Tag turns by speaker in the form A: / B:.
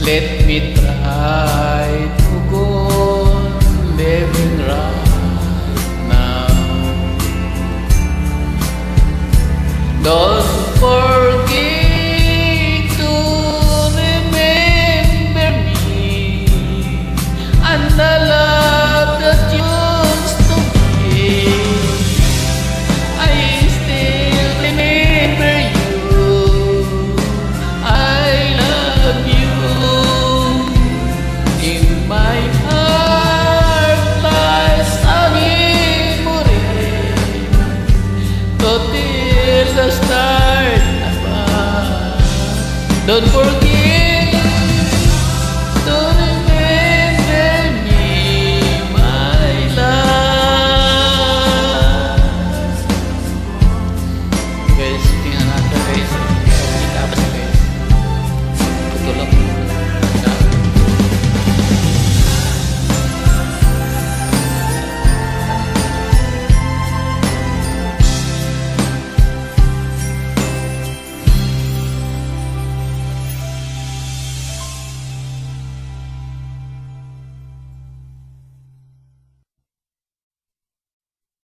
A: Let me try to go on living right now. Don't forget to remember me and the love that used to be. I still remember you. I love you. In my heart lies a memory to till the start above. Don't forget